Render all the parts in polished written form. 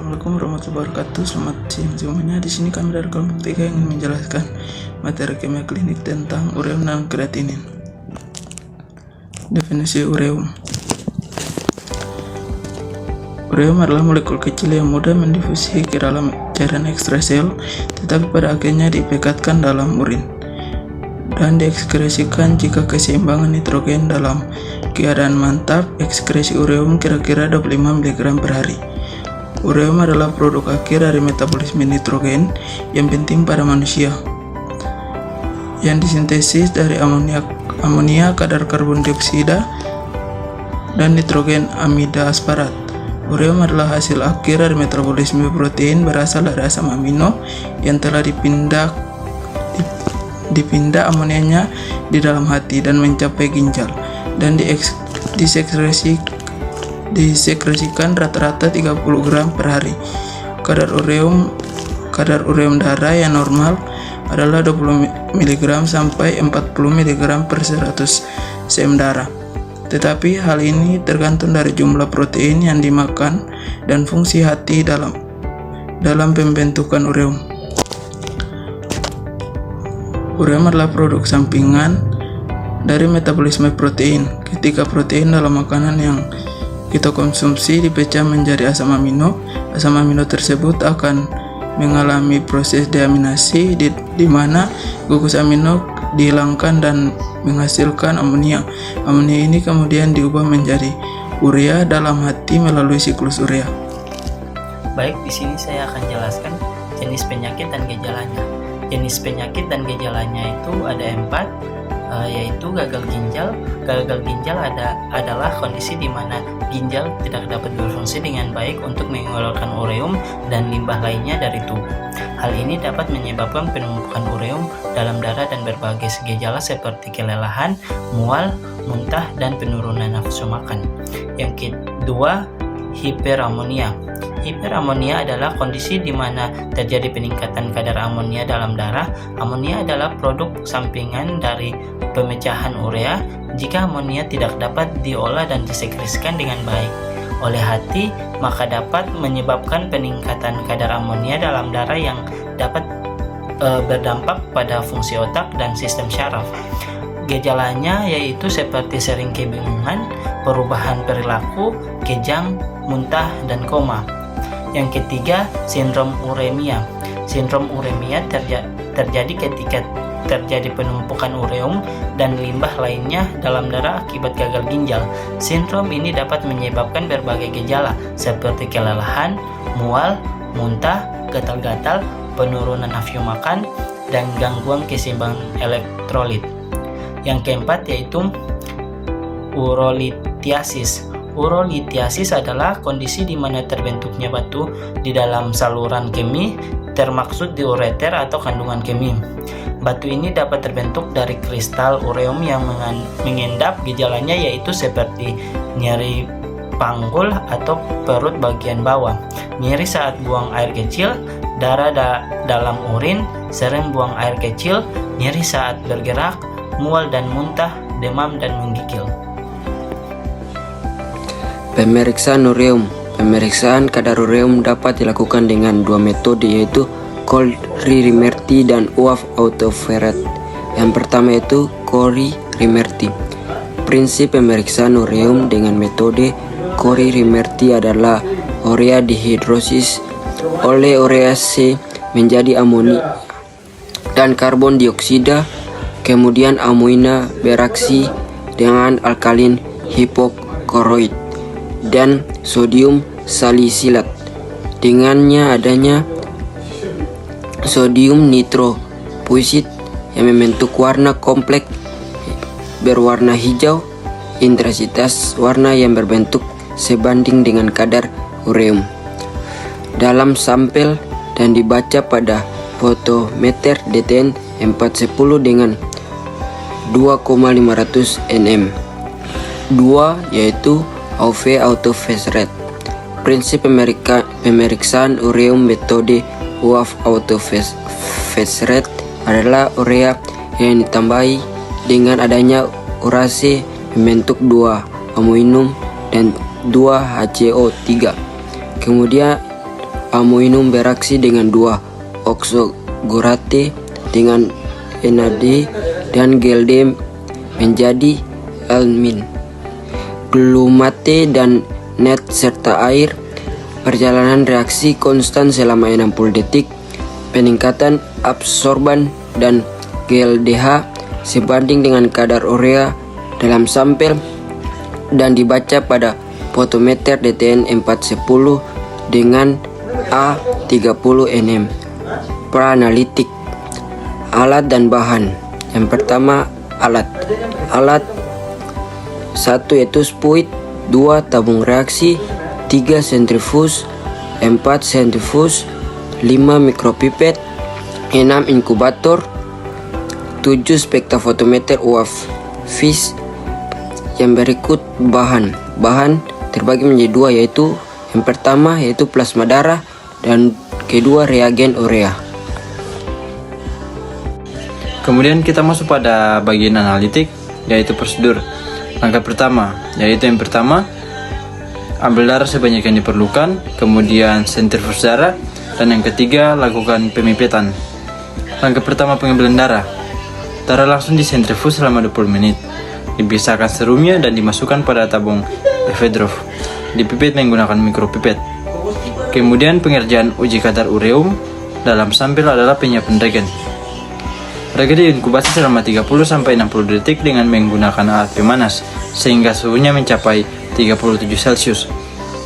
Assalamualaikum warahmatullahi wabarakatuh. Selamat siang semuanya. Di sini kami dari kelompok 3 ingin menjelaskan materi kimia klinik tentang ureum dan kreatinin. Definisi ureum. Ureum adalah molekul kecil yang mudah mendifusi ke dalam cairan ekstrasel, tetapi pada akhirnya diikatkan dalam urin dan diekskresikan jika keseimbangan nitrogen dalam keadaan mantap. Ekskresi ureum kira-kira 25 mg per hari. Ureum adalah produk akhir dari metabolisme nitrogen yang penting pada manusia, yang disintesis dari amonia, kadar karbon dioksida, dan nitrogen amida asparat. Ureum adalah hasil akhir dari metabolisme protein berasal dari asam amino yang telah dipindah amonianya di dalam hati dan mencapai ginjal, dan disekresikan rata-rata 30 gram per hari. Kadar ureum darah yang normal adalah 20 mg sampai 40 mg per 100 cm darah. Tetapi hal ini tergantung dari jumlah protein yang dimakan dan fungsi hati dalam pembentukan ureum. Ureum adalah produk sampingan dari metabolisme protein. Ketika protein dalam makanan yang kita konsumsi dipecah menjadi asam amino tersebut akan mengalami proses deaminasi di mana gugus amino dihilangkan dan menghasilkan amonia. Amonia ini kemudian diubah menjadi urea dalam hati melalui siklus urea. Baik, di sini saya akan jelaskan jenis penyakit dan gejalanya. Jenis penyakit dan gejalanya itu ada 4, yaitu gagal ginjal. Gagal ginjal adalah kondisi di mana ginjal tidak dapat berfungsi dengan baik untuk mengeluarkan ureum dan limbah lainnya dari tubuh. Hal ini dapat menyebabkan penumpukan ureum dalam darah dan berbagai gejala seperti kelelahan, mual, muntah, dan penurunan nafsu makan. Yang kedua, hiperamonia. Hiperamonia adalah kondisi di mana terjadi peningkatan kadar amonia dalam darah. Amonia adalah produk sampingan dari pemecahan urea. Jika amonia tidak dapat diolah dan disekresikan dengan baik oleh hati, maka dapat menyebabkan peningkatan kadar amonia dalam darah yang dapat berdampak pada fungsi otak dan sistem syaraf. Gejalanya yaitu seperti sering kebingungan, perubahan perilaku, kejang, muntah, dan koma. Yang ketiga, sindrom uremia. Sindrom uremia terjadi ketika terjadi penumpukan ureum dan limbah lainnya dalam darah akibat gagal ginjal. Sindrom ini dapat menyebabkan berbagai gejala seperti kelelahan, mual, muntah, gatal-gatal, penurunan nafsu makan, dan gangguan keseimbangan elektrolit. Yang keempat yaitu urolithiasis. Urolithiasis adalah kondisi di mana terbentuknya batu di dalam saluran kemih, termaksud di ureter atau kandungan kemih. Batu ini dapat terbentuk dari kristal ureum yang mengendap. Gejalanya yaitu seperti nyeri panggul atau perut bagian bawah, nyeri saat buang air kecil, darah dalam urin, sering buang air kecil, nyeri saat bergerak, mual dan muntah, demam, dan menggigil. Pemeriksaan ureum. Pemeriksaan kadar ureum dapat dilakukan dengan 2 metode, yaitu Cori-Rimerti dan Uaf autoferret. Yang pertama itu Cori-Rimerti. Prinsip pemeriksaan ureum dengan metode Cori-Rimerti adalah urea dihidrosis oleh urease menjadi amonia dan karbon dioksida, kemudian amonia bereaksi dengan alkalin hipoklorit dan sodium salisilat. Dengannya adanya sodium nitrofusit yang membentuk warna kompleks berwarna hijau, intensitas warna yang berbentuk sebanding dengan kadar ureum dalam sampel, dan dibaca pada fotometer DTN 410 dengan 2,500 nm. 2 yaitu UV autoferret. Prinsip pemeriksaan ureum metode Uaf autoferret adalah urea yang ditambahi dengan adanya urase membentuk 2 amonium dan 2 HCO3. Kemudian amonium bereaksi dengan 2 oksogorate dengan NAD dan GLD menjadi almin. Glumate dan net serta air. Perjalanan reaksi konstan selama 60 detik. Peningkatan absorban dan GLDH sebanding dengan kadar urea dalam sampel dan dibaca pada fotometer DTN 410 dengan A30 nm. Praanalitik. Alat dan bahan. Yang pertama, alat 1 yaitu spuit, 2 tabung reaksi, 3 sentrifus, 4 sentrifus, 5 mikropipet, 6 inkubator, 7 spektrofotometer UV FIS. Yang berikut bahan terbagi menjadi 2 yaitu yang pertama yaitu plasma darah dan kedua reagen urea. Kemudian kita masuk pada bagian analitik, yaitu prosedur. Langkah pertama, yaitu yang pertama ambil darah sebanyak yang diperlukan, kemudian sentrifus darah, dan yang ketiga lakukan pemipetan. Langkah pertama, pengambilan darah. Darah langsung disentrifus selama 20 menit. Dipisahkan serumnya dan dimasukkan pada tabung Evedrov. Dipipet menggunakan mikropipet. Kemudian pengerjaan uji kadar ureum dalam sampel adalah penyiapan regen. Regen diinkubasi selama 30-60 detik dengan menggunakan alat pemanas sehingga suhunya mencapai 37 Celcius.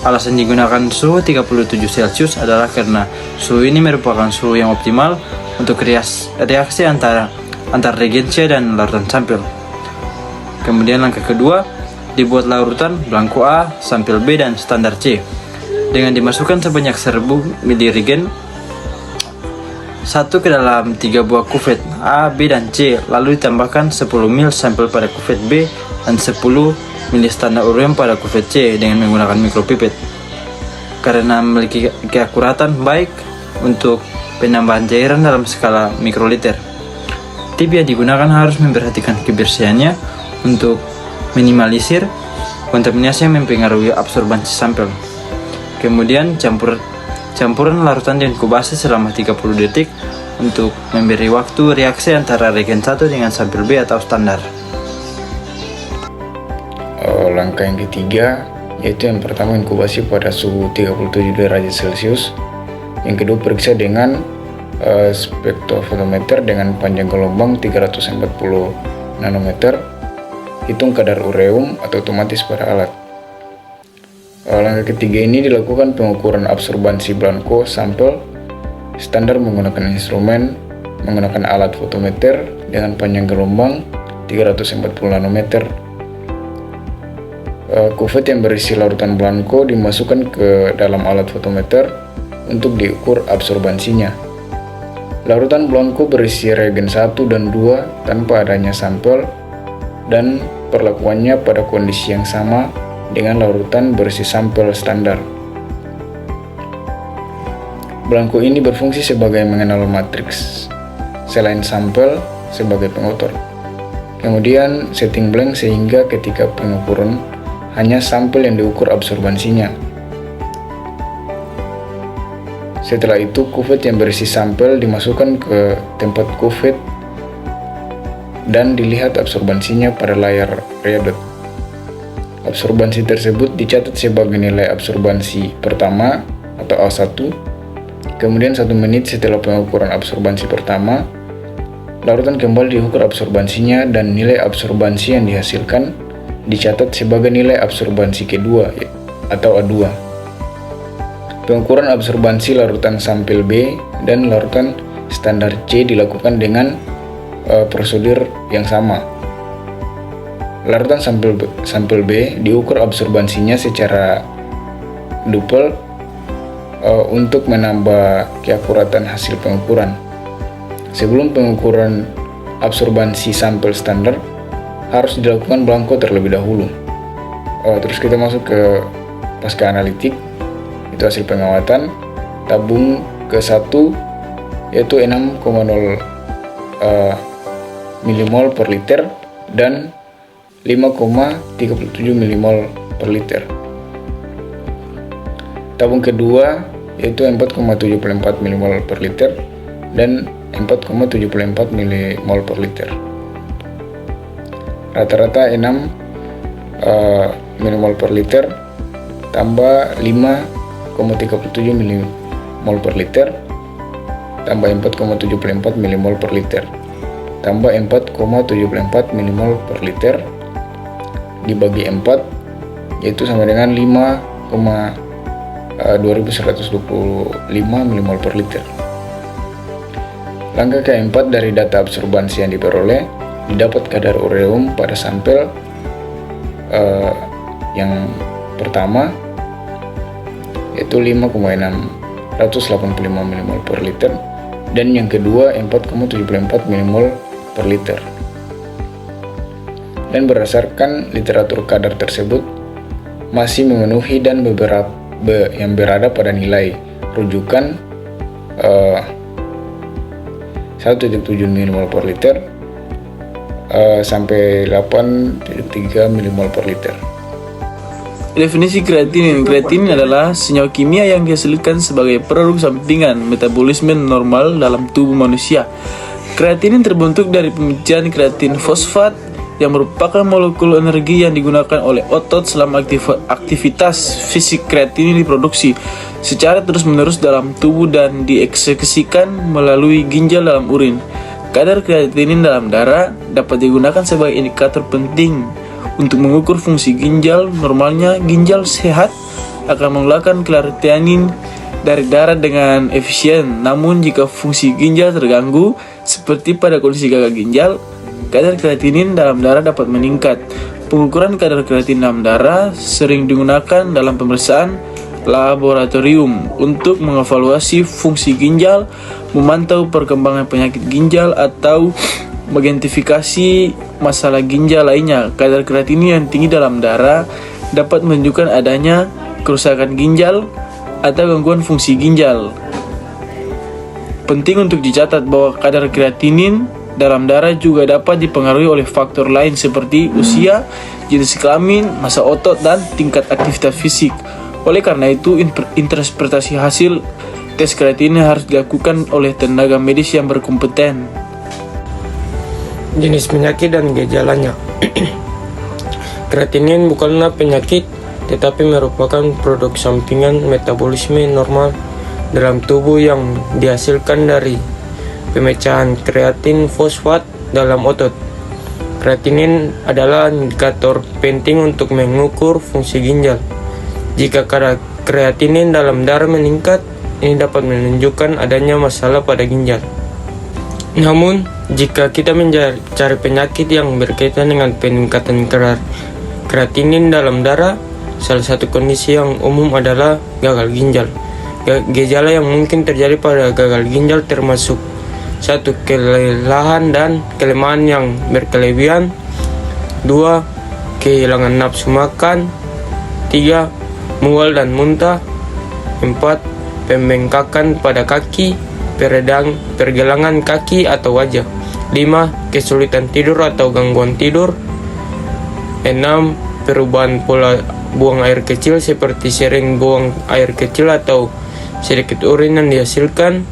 Alasan digunakan suhu 37 Celcius adalah karena suhu ini merupakan suhu yang optimal untuk reaksi antara reagensia dan larutan sampel. Kemudian langkah kedua, dibuat larutan blanko A, sampel B, dan standar C dengan dimasukkan sebanyak 1000 ml regen 1 ke dalam 3 buah kuvet A, B, dan C, lalu ditambahkan 10 ml sampel pada kuvet B dan 10 ml standar ureum pada kuvet C dengan menggunakan mikropipet. Karena memiliki keakuratan baik untuk penambahan cairan dalam skala mikroliter. Tip yang digunakan harus memperhatikan kebersihannya untuk minimalisir kontaminasi yang mempengaruhi absorbansi sampel. Kemudian campuran larutan diinkubasi selama 30 detik untuk memberi waktu reaksi antara regen 1 dengan sampel B atau standar. Langkah yang ketiga yaitu yang pertama inkubasi pada suhu 37 derajat Celcius. Yang kedua periksa dengan spektrofotometer dengan panjang gelombang 340 nanometer. Hitung kadar ureum atau otomatis pada alat. Langkah ketiga ini dilakukan pengukuran absorbansi blanko sampel standar menggunakan instrumen menggunakan alat fotometer dengan panjang gelombang 340 nanometer. Kuvet yang berisi larutan blanko dimasukkan ke dalam alat fotometer untuk diukur absorbansinya. Larutan blanko berisi reagen 1 dan 2 tanpa adanya sampel dan perlakuannya pada kondisi yang sama dengan larutan berisi sampel standar. Blanko ini berfungsi sebagai mengenal matriks selain sampel sebagai pengotor. Kemudian setting blank sehingga ketika pengukuran hanya sampel yang diukur absorbansinya. Setelah itu kuvet yang berisi sampel dimasukkan ke tempat kuvet dan dilihat absorbansinya pada layar readot. Absorbansi tersebut dicatat sebagai nilai absorbansi pertama atau A1. Kemudian 1 menit setelah pengukuran absorbansi pertama, larutan kembali diukur absorbansinya dan nilai absorbansi yang dihasilkan dicatat sebagai nilai absorbansi kedua atau A2. Pengukuran absorbansi larutan sampel B dan larutan standar C dilakukan dengan prosedur yang sama. Larutan sampel B diukur absorbansinya secara dupel untuk menambah keakuratan hasil pengukuran. Sebelum pengukuran absorbansi sampel standar harus dilakukan blanko terlebih dahulu. Terus kita masuk ke pasca analitik, itu hasil pengawatan. Tabung ke-1 yaitu 6,0 milimol per liter dan 5,37 milimol per liter. Tabung kedua yaitu 4,74 mmol per liter dan 4,74 mmol per liter. Rata-rata 6 mmol per liter tambah 5,37 mmol per liter tambah 4,74 mmol per liter tambah 4,74 mmol per liter dibagi 4, yaitu sama dengan 5,2125 mmol per liter. Langkah keempat dari data absorbansi yang diperoleh, didapat kadar ureum pada sampel yang pertama yaitu 5,685 mmol per liter dan yang kedua 4,74 mmol per liter. Dan berdasarkan literatur kadar tersebut masih memenuhi dan beberapa yang berada pada nilai rujukan 1,7 mmol per liter sampai 8,3 mmol per liter. Definisi kreatinin. Kreatinin adalah senyawa kimia yang dihasilkan sebagai produk sampingan metabolisme normal dalam tubuh manusia. Kreatinin terbentuk dari pemijahan kreatin fosfat yang merupakan molekul energi yang digunakan oleh otot selama aktivitas fisik. Kreatinin diproduksi secara terus-menerus dalam tubuh dan dieksekusikan melalui ginjal dalam urin. Kadar kreatinin dalam darah dapat digunakan sebagai indikator penting untuk mengukur fungsi ginjal. Normalnya, ginjal sehat akan mengeluarkan kreatinin dari darah dengan efisien. Namun, jika fungsi ginjal terganggu, seperti pada kondisi gagal ginjal, kadar kreatinin dalam darah dapat meningkat. Pengukuran kadar kreatinin dalam darah sering digunakan dalam pemeriksaan laboratorium untuk mengevaluasi fungsi ginjal, memantau perkembangan penyakit ginjal, atau mengidentifikasi masalah ginjal lainnya. Kadar kreatinin yang tinggi dalam darah dapat menunjukkan adanya kerusakan ginjal atau gangguan fungsi ginjal. Penting untuk dicatat bahwa kadar kreatinin dalam darah juga dapat dipengaruhi oleh faktor lain seperti usia, jenis kelamin, massa otot, dan tingkat aktivitas fisik. Oleh karena itu, interpretasi hasil tes kreatinin harus dilakukan oleh tenaga medis yang berkompeten. Jenis penyakit dan gejalanya. Kreatinin bukanlah penyakit, tetapi merupakan produk sampingan metabolisme normal dalam tubuh yang dihasilkan dari pemecahan kreatin fosfat dalam otot. Kreatinin adalah indikator penting untuk mengukur fungsi ginjal. Jika kadar kreatinin dalam darah meningkat, ini dapat menunjukkan adanya masalah pada ginjal. Namun, jika kita mencari penyakit yang berkaitan dengan peningkatan kadar kreatinin dalam darah, salah satu kondisi yang umum adalah gagal ginjal. Gejala yang mungkin terjadi pada gagal ginjal termasuk 1. Kelelahan dan kelemahan yang berkelebihan. 2. Kehilangan nafsu makan. 3. Mual dan muntah. 4. Pembengkakan pada kaki, pergelangan kaki atau wajah. 5. Kesulitan tidur atau gangguan tidur. 6. Perubahan pola buang air kecil seperti sering buang air kecil atau sedikit urin yang dihasilkan.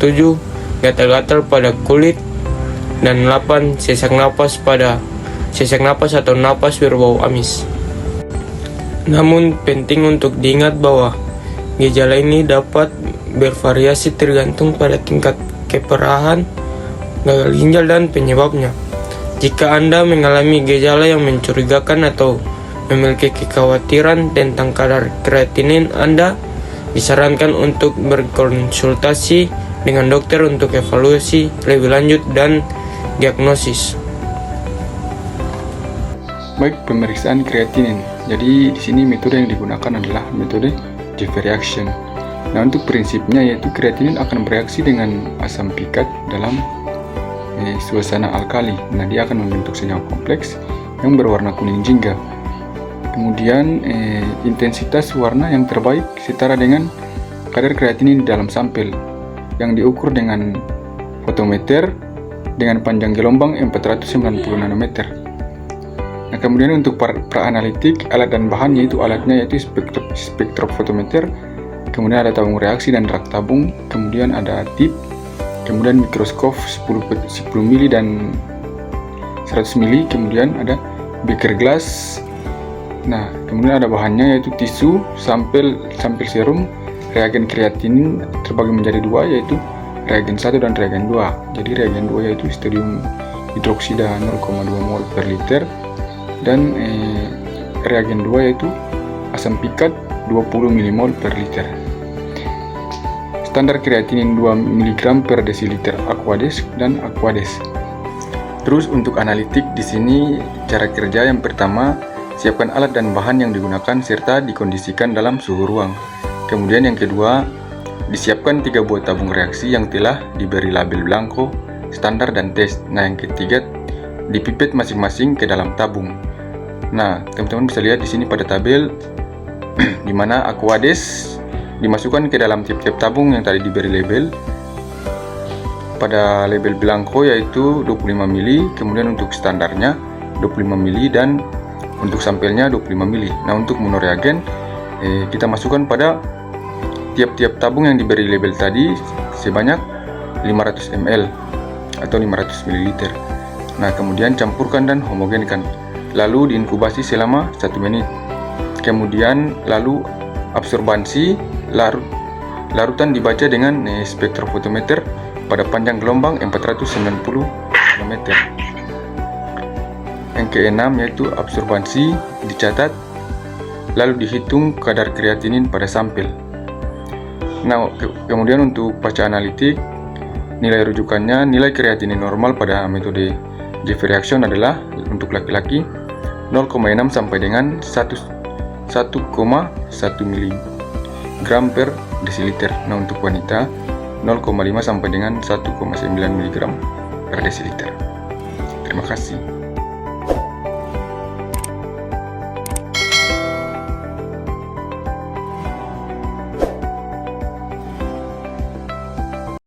7. Gatal-gatal pada kulit. Dan 8. Sesak napas atau napas berbau amis. Namun penting untuk diingat bahwa gejala ini dapat bervariasi tergantung pada tingkat keparahan gagal ginjal dan penyebabnya. Jika Anda mengalami gejala yang mencurigakan atau memiliki kekhawatiran tentang kadar kreatinin Anda, disarankan untuk berkonsultasi dengan dokter untuk evaluasi lebih lanjut dan diagnosis. Baik, pemeriksaan kreatinin. Jadi di sini metode yang digunakan adalah metode Jeffrey reaction. Nah, untuk prinsipnya yaitu kreatinin akan bereaksi dengan asam pikat dalam suasana alkali. Nah, dia akan membentuk senyawa kompleks yang berwarna kuning jingga. Kemudian intensitas warna yang terbaik setara dengan kadar kreatinin di dalam sampel yang diukur dengan fotometer dengan panjang gelombang 490 nanometer. Nah, kemudian untuk pra-analitik, alat dan bahan yaitu alatnya yaitu spektrofotometer, kemudian ada tabung reaksi dan rak tabung, kemudian ada tip, kemudian mikroskop 10 mili dan 100 mili, kemudian ada beker gelas. Nah, kemudian ada bahannya yaitu tisu, sampel serum, reagen kreatinin terbagi menjadi dua, yaitu reagen 1 dan reagen 2. Jadi reagen 2 yaitu stodium hidroksida 0,2 mol per liter, dan reagen 2 yaitu asam pikat 20 mmol per liter. Standar kreatinin 2 mg per desiliter Aquades dan Aquades. Terus untuk analitik di sini cara kerja yang pertama, siapkan alat dan bahan yang digunakan serta dikondisikan dalam suhu ruang. Kemudian yang kedua, disiapkan 3 buah tabung reaksi yang telah diberi label blanko, standar dan tes. Nah, yang ketiga, dipipet masing-masing ke dalam tabung. Nah, teman-teman bisa lihat di sini pada tabel di mana Aquades dimasukkan ke dalam tiap-tiap tabung yang tadi diberi label. Pada label blanko yaitu 25 mili, kemudian untuk standarnya 25 mili dan untuk sampelnya 25 mili. Nah, untuk monoreagen kita masukkan pada tiap-tiap tabung yang diberi label tadi sebanyak 500 ml atau 500 ml. Nah, kemudian campurkan dan homogenkan. Lalu diinkubasi selama 1 menit. Kemudian lalu absorbansi larutan dibaca dengan spektrofotometer pada panjang gelombang 490 km. Yang keenam yaitu absorbansi dicatat, lalu dihitung kadar kreatinin pada sampel. Nah, kemudian untuk baca analitik, nilai rujukannya, nilai kreatinin normal pada metode JV reaction adalah untuk laki-laki 0,6 sampai dengan 1,1 mg per desiliter. Nah, untuk wanita 0,5 sampai dengan 1,9 mg per desiliter. Terima kasih.